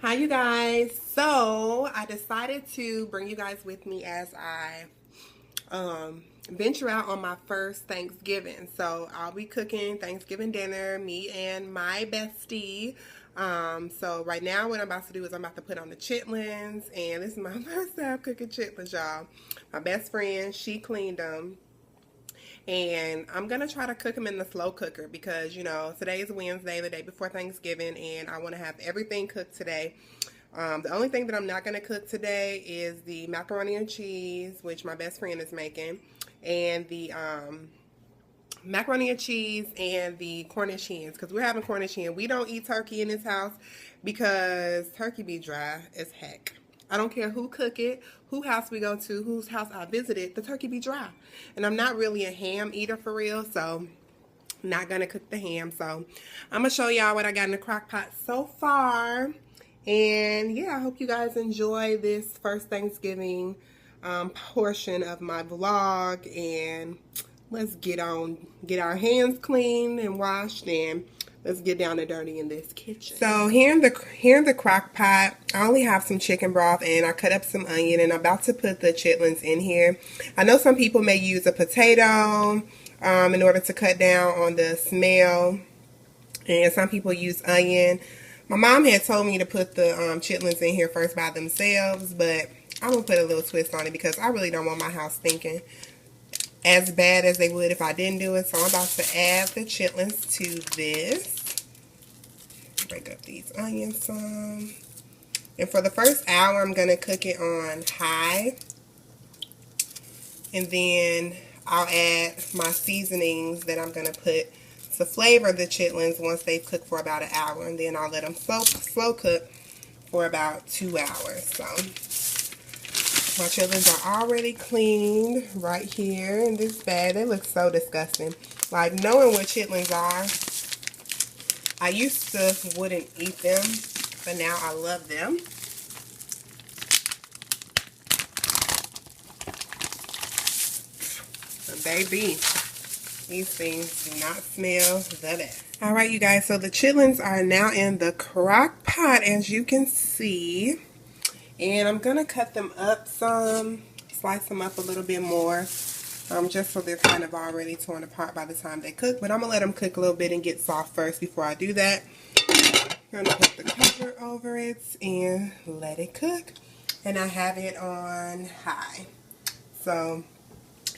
Hi, you guys. So I decided to bring you guys with me as I venture out on my first Thanksgiving. So I'll be cooking Thanksgiving dinner, me and my bestie. So right now what I'm about to do is I'm about to put on the chitlins, and this is my first time cooking chitlins, y'all. My best friend, she cleaned them. And I'm going to try to cook them in the slow cooker because, today is Wednesday, the day before Thanksgiving, and I want to have everything cooked today. The only thing that I'm not going to cook today is the macaroni and cheese, which my best friend is making, and the macaroni and cheese and the Cornish hens, because we're having Cornish hen. We don't eat turkey in this house because turkey be dry as heck. I don't care who cook it, who house we go to, whose house I visited, the turkey be dry. And I'm not really a ham eater for real, so I'm not going to cook the ham. So I'm going to show y'all what I got in the crock pot so far. And yeah, I hope you guys enjoy this first Thanksgiving portion of my vlog. And let's get our hands clean and washed, and let's get down to dirty in this kitchen. So here in the crock pot, I only have some chicken broth, and I cut up some onion, and I'm about to put the chitlins in here. I know some people may use a potato in order to cut down on the smell, and some people use onion. My mom had told me to put the chitlins in here first by themselves, but I'm going to put a little twist on it because I really don't want my house stinking as bad as they would if I didn't do it. So I'm about to add the chitlins to this. Break up these onions some. And for the first hour, I'm going to cook it on high. And then I'll add my seasonings that I'm going to put to flavor the chitlins once they've cooked for about an hour. And then I'll let them slow cook for about 2 hours. So my chitlins are already cleaned right here in this bag. They look so disgusting. Like, knowing what chitlins are, I used to wouldn't eat them, but now I love them. But baby, these things do not smell the best. Alright, you guys, so the chitlins are now in the crock pot, as you can see. And I'm going to cut them up some, slice them up a little bit more, just so they're kind of already torn apart by the time they cook. But I'm going to let them cook a little bit and get soft first before I do that. I'm going to put the cover over it and let it cook. And I have it on high. So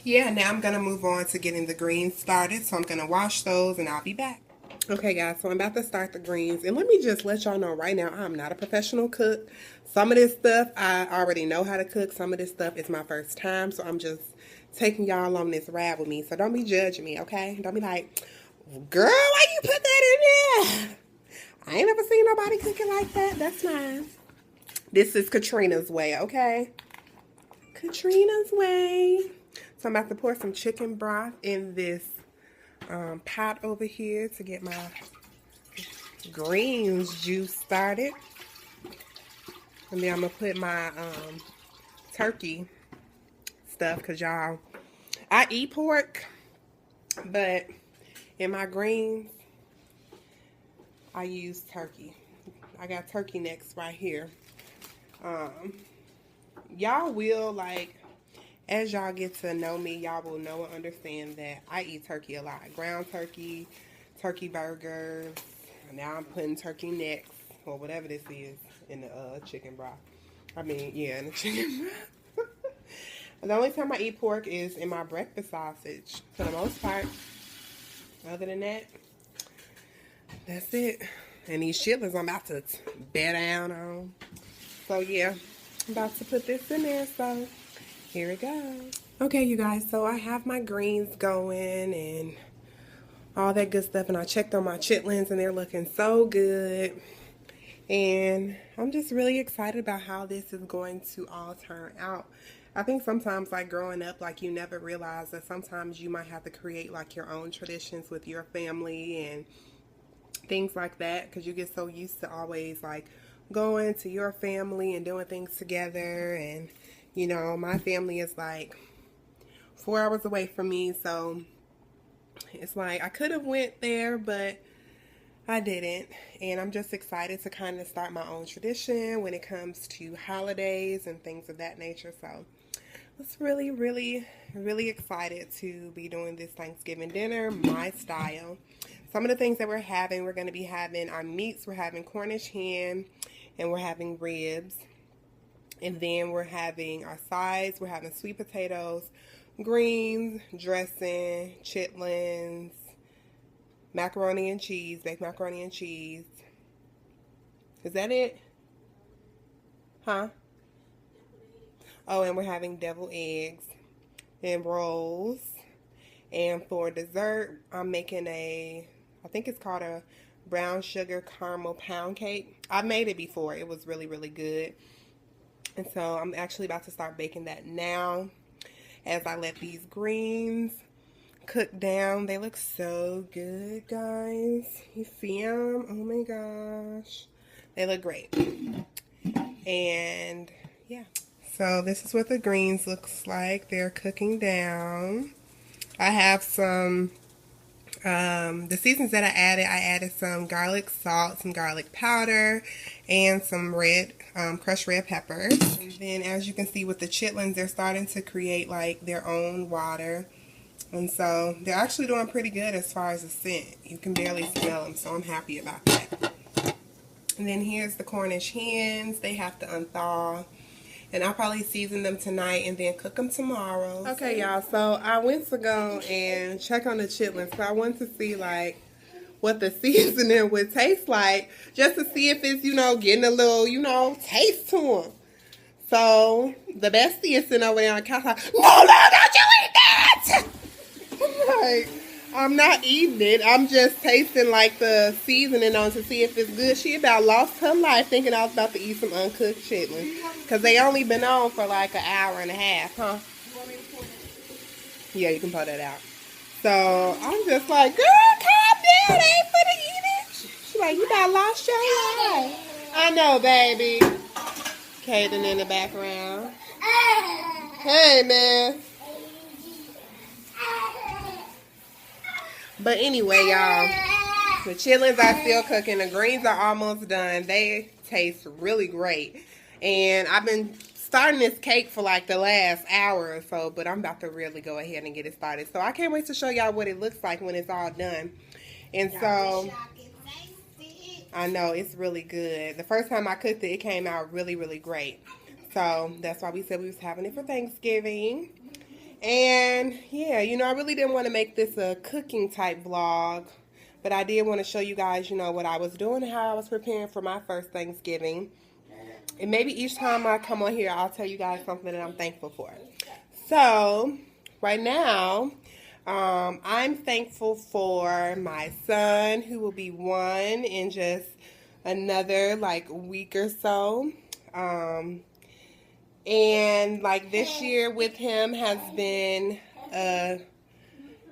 yeah, now I'm going to move on to getting the greens started. So I'm going to wash those and I'll be back. Okay, guys, so I'm about to start the greens. And let me just let y'all know right now, I'm not a professional cook. Some of this stuff I already know how to cook. Some of this stuff is my first time. So I'm just taking y'all on this ride with me. So don't be judging me, okay? Don't be like, girl, why you put that in there? I ain't never seen nobody cooking like that. That's fine. This is Katrina's way, okay? Katrina's way. So I'm about to pour some chicken broth in this pot over here to get my greens juice started. And then I'm going to put my turkey stuff, because y'all, I eat pork, but in my greens, I use turkey. I got turkey necks right here. Y'all will, like, as y'all get to know me, y'all will know and understand that I eat turkey a lot. Ground turkey, turkey burgers. Now I'm putting turkey necks, or whatever this is, in the chicken broth. I mean, yeah, in the chicken broth. The only time I eat pork is in my breakfast sausage, for the most part. Other than that, that's it. And these chitlins I'm about to bear down on. So yeah, I'm about to put this in there, so here it goes. Okay, you guys, so I have my greens going and all that good stuff, and I checked on my chitlins and they're looking so good. And I'm just really excited about how this is going to all turn out. I think sometimes, like, growing up, like, you never realize that sometimes you might have to create, like, your own traditions with your family and things like that, because you get so used to always, like, going to your family and doing things together. And my family is like 4 hours away from me, so it's like I could have went there, but I didn't. And I'm just excited to kind of start my own tradition when it comes to holidays and things of that nature. So I was really, really, really excited to be doing this Thanksgiving dinner, my style. Some of the things that we're going to be having our meats. We're having Cornish hen and we're having ribs. And then we're having our sides. We're having sweet potatoes, greens, dressing, chitlins, macaroni and cheese, baked macaroni and cheese. Is that it? Huh? Oh, and we're having deviled eggs and rolls. And for dessert, I'm making I think it's called a brown sugar caramel pound cake. I made it before. It was really, really good. And so I'm actually about to start baking that now as I let these greens cook down. They look so good, guys. You see them? Oh my gosh. They look great. And yeah. So this is what the greens looks like. They're cooking down. I have some the seasons that I added some garlic salt, some garlic powder, and some crushed red peppers. And then as you can see with the chitlins, they're starting to create like their own water. And so they're actually doing pretty good as far as the scent. You can barely smell them, so I'm happy about that. And then here's the Cornish hens. They have to unthaw. And I'll probably season them tonight and then cook them tomorrow. Okay, y'all. So I went to go and check on the chitlins. So I wanted to see, like, what the seasoning would taste like. Just to see if it's, getting a little, taste to them. So the bestie is sitting over there on the couch like, no, don't you eat that! Like, I'm not eating it. I'm just tasting like the seasoning on to see if it's good. She about lost her life thinking I was about to eat some uncooked chitlins. Because they only been on for like an hour and a half, huh? Yeah, you can pull that out. So I'm just like, girl, calm down. I ain't finna eat it. She's like, you about lost your life. I know, baby. Kaden in the background. Hey, man. But anyway, y'all, the chitlins are still cooking. The greens are almost done. They taste really great. And I've been starting this cake for like the last hour or so, but I'm about to really go ahead and get it started. So I can't wait to show y'all what it looks like when it's all done. And so, I know, it's really good. The first time I cooked it, it came out really, really great. So that's why we said we was having it for Thanksgiving. And yeah, I really didn't want to make this a cooking type vlog, but I did want to show you guys, what I was doing and how I was preparing for my first Thanksgiving. And maybe each time I come on here, I'll tell you guys something that I'm thankful for. So right now, I'm thankful for my son, who will be 1 in just another like week or so. And like this year with him has been a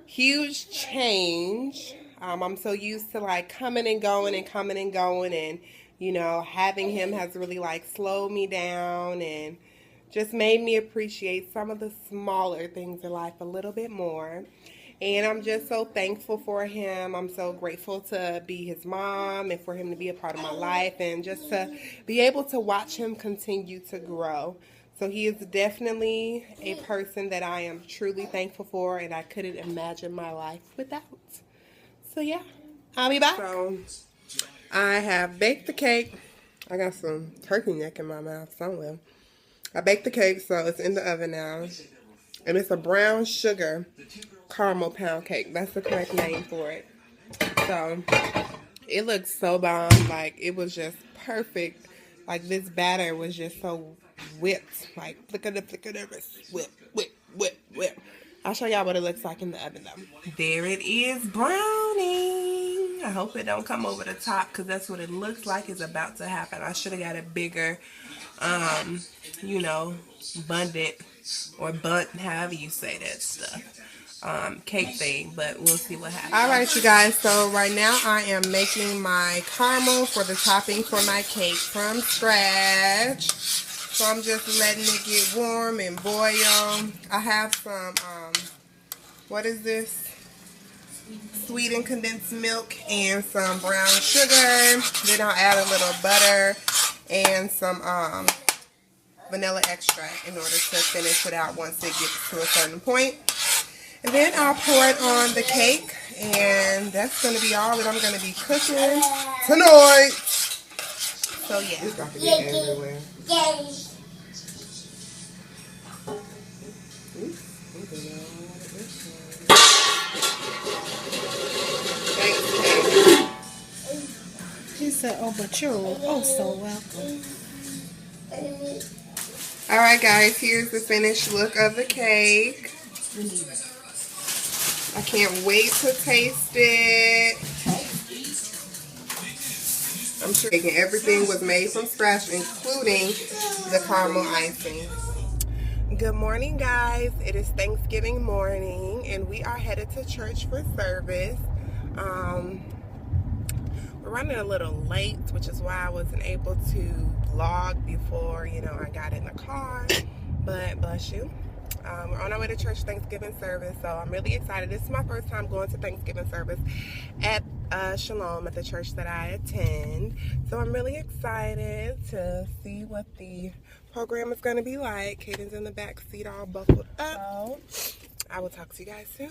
huge change. I'm so used to like coming and going and having him has really like slowed me down and just made me appreciate some of the smaller things in life a little bit more. And I'm just so thankful for him. I'm so grateful to be his mom and for him to be a part of my life and just to be able to watch him continue to grow. So he is definitely a person that I am truly thankful for, and I couldn't imagine my life without. So yeah, I'll be back. So I have baked the cake. I got some turkey neck in my mouth somewhere. I baked the cake, so it's in the oven now. And it's a brown sugar caramel pound cake. That's the correct name for it. So it looks so bomb. Like, it was just perfect. Like, this batter was just so whipped. Like, flicker, whip. I'll show y'all what it looks like in the oven, though. There it is, browning. I hope it don't come over the top, because that's what it looks like is about to happen. I should have got a bigger, abundant or bunt, however you say that stuff, cake thing, but we'll see what happens. Alright, you guys, so right now I am making my caramel for the topping for my cake from scratch. So I'm just letting it get warm and boil. I have some, what is this? sweetened condensed milk and some brown sugar. Then I'll add a little butter and some vanilla extract in order to finish it out once it gets to a certain point. And then I'll pour it on the cake, and that's going to be all that I'm going to be cooking tonight. So yeah. It's got to get everywhere. She said, oh, but you're oh so welcome. Alright guys, here's the finished look of the cake. I can't wait to taste it. I'm sure everything was made from scratch, including the caramel icing. Good morning guys, it is Thanksgiving morning and we are headed to church for service. We're running a little late, which is why I wasn't able to vlog before, I got in the car, but bless you. We're on our way to church Thanksgiving service, so I'm really excited. This is my first time going to Thanksgiving service at Shalom, at the church that I attend. So I'm really excited to see what the program is going to be like. Caden's in the back seat all buckled up. I will talk to you guys soon.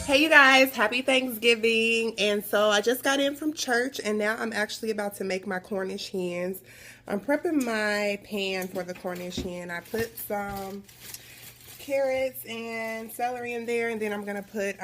Hey you guys, happy Thanksgiving. And so I just got in from church and now I'm actually about to make my Cornish hens. I'm prepping my pan for the Cornish hen. I put some carrots and celery in there, and then I'm gonna put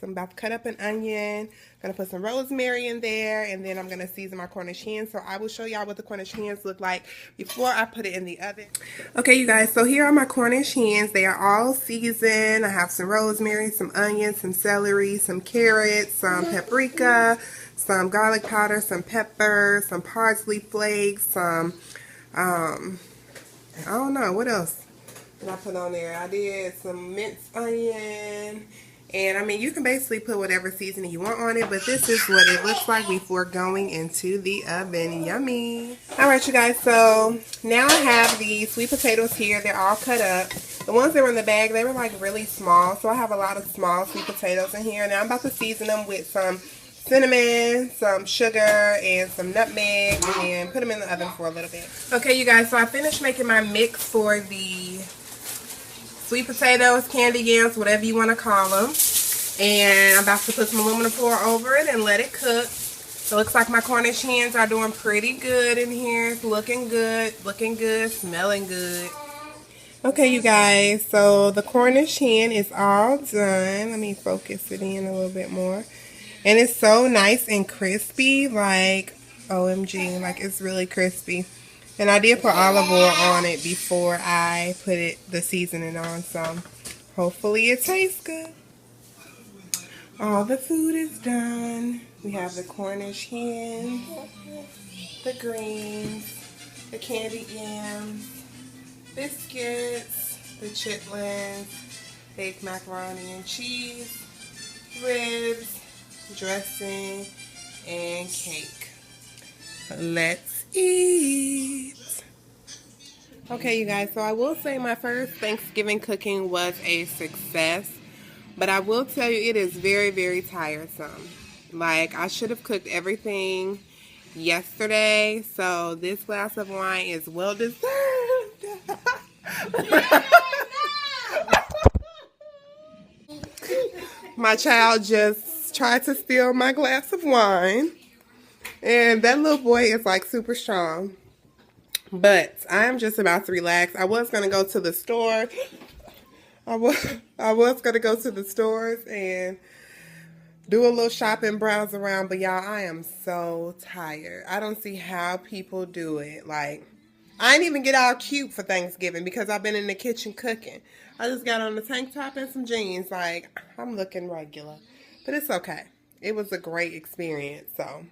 about to cut up an onion, gonna put some rosemary in there, and then I'm gonna season my Cornish hens. So I will show y'all what the Cornish hens look like before I put it in the oven. Okay you guys, so here are my Cornish hens. They are all seasoned. I have some rosemary, some onions, some celery, some carrots, some paprika, some garlic powder, some pepper, some parsley flakes, some I don't know what else did I put on there. I did some minced onion. And I mean, you can basically put whatever seasoning you want on it, but this is what it looks like before going into the oven. Yummy. Alright you guys, so now I have the sweet potatoes here. They're all cut up. The ones that were in the bag, they were like really small, so I have a lot of small sweet potatoes in here. Now I'm about to season them with some cinnamon, some sugar, and some nutmeg, and put them in the oven for a little bit. Okay you guys, so I finished making my mix for the sweet potatoes, candy yams, whatever you want to call them. And I'm about to put some aluminum foil over it and let it cook. It looks like my Cornish hens are doing pretty good in here. It's looking good, smelling good. Okay, you guys, so the Cornish hen is all done. Let me focus it in a little bit more. And it's so nice and crispy, like, OMG, like it's really crispy. And I did put olive oil on it before I put the seasoning on, so hopefully it tastes good. All the food is done. We have the Cornish hens, the greens, the candied yams, biscuits, the chitlins, baked macaroni and cheese, ribs, dressing, and cake. Let's eat. Okay you guys, so I will say my first Thanksgiving cooking was a success, but I will tell you it is very, very tiresome. Like, I should have cooked everything yesterday, so this glass of wine is well deserved. My child just tried to steal my glass of wine. And that little boy is like super strong. But I am just about to relax. I was going to go to the store. I was going to go to the stores and do a little shopping, browse around. But y'all, I am so tired. I don't see how people do it. Like, I didn't even get all cute for Thanksgiving because I've been in the kitchen cooking. I just got on the tank top and some jeans. Like, I'm looking regular. But it's okay. It was a great experience, so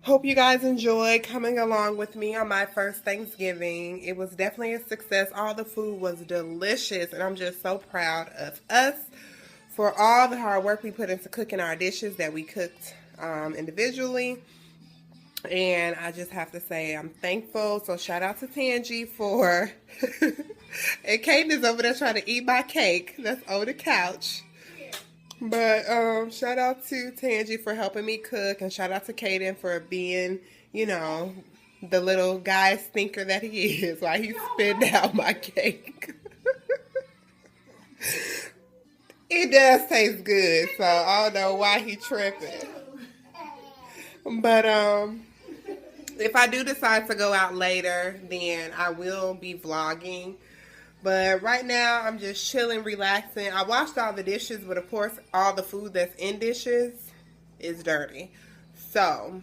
hope you guys enjoyed coming along with me on my first Thanksgiving. It was definitely a success. All the food was delicious, and I'm just so proud of us for all the hard work we put into cooking our dishes that we cooked individually. And I just have to say I'm thankful. So shout out to Tangi for and Kaden is over there trying to eat my cake that's on the couch. But shout out to Tangi for helping me cook, and shout out to Kaden for being, you know, the little guy stinker that he is while he spit out my cake. It does taste good, so I don't know why he tripping. But if I do decide to go out later, then I will be vlogging. But right now, I'm just chilling, relaxing. I washed all the dishes, but of course, all the food that's in dishes is dirty. So,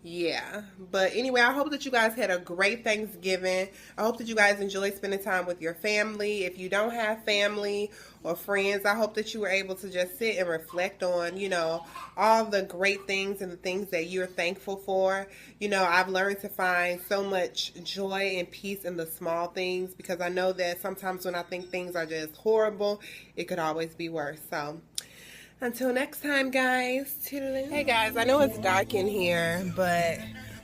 yeah. But anyway, I hope that you guys had a great Thanksgiving. I hope that you guys enjoyed spending time with your family. If you don't have family or friends, I hope that you were able to just sit and reflect on, you know, all the great things and the things that you're thankful for. You know, I've learned to find so much joy and peace in the small things, because I know that sometimes when I think things are just horrible, it could always be worse. So, until next time, guys. Toodaloo. Hey, guys, I know it's dark in here, but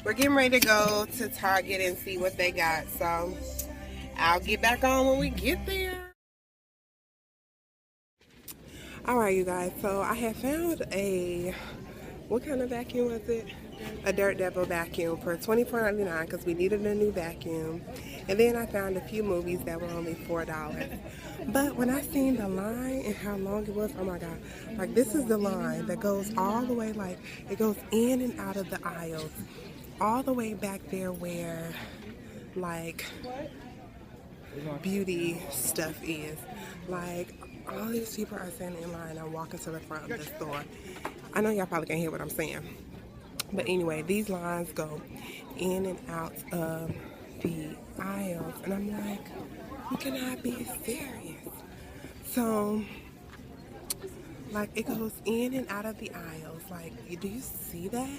we're getting ready to go to Target and see what they got. So, I'll get back on when we get there. Alright, you guys, so I have found a, what kind of vacuum was it? A Dirt Devil vacuum for $24.99 because we needed a new vacuum. And then I found a few movies that were only $4. But when I seen the line and how long it was, oh my god. Like, this is the line that goes all the way, like, it goes in and out of the aisles. All the way back there where, like, beauty stuff is. Like, all these people are standing in line. I'm walking to the front of the store. I know y'all probably can't hear what I'm saying. But anyway, these lines go in and out of the aisles. And I'm like, you cannot be serious. So, like, it goes in and out of the aisles. Like, do you see that?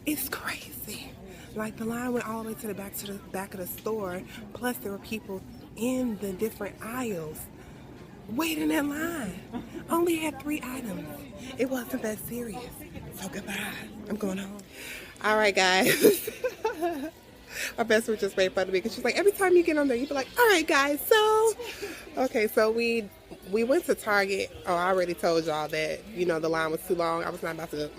It's crazy. Like, the line went all the way to the back of the store. Plus, there were people in the different aisles waiting in line. Only had 3 items. It wasn't that serious. So goodbye. I'm going home. All right, guys. My best friend just made fun of me because she's like, every time you get on there, you be like, all right, guys. So, okay, so we went to Target. Oh, I already told y'all that, you know, the line was too long. I was not about to.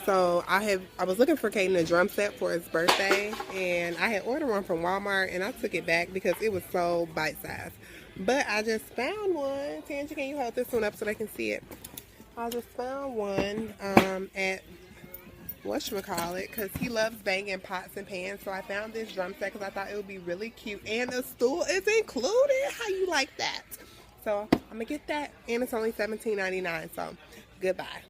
So I was looking for Caden a drum set for his birthday, and I had ordered one from Walmart, and I took it back because it was so bite-sized. But I just found one. Tangi, can you hold this one up so they can see it? I just found one at whatchamacallit, because he loves banging pots and pans. So I found this drum set because I thought it would be really cute, and the stool is included. How you like that? So I'm gonna get that, and it's only $17.99. So goodbye.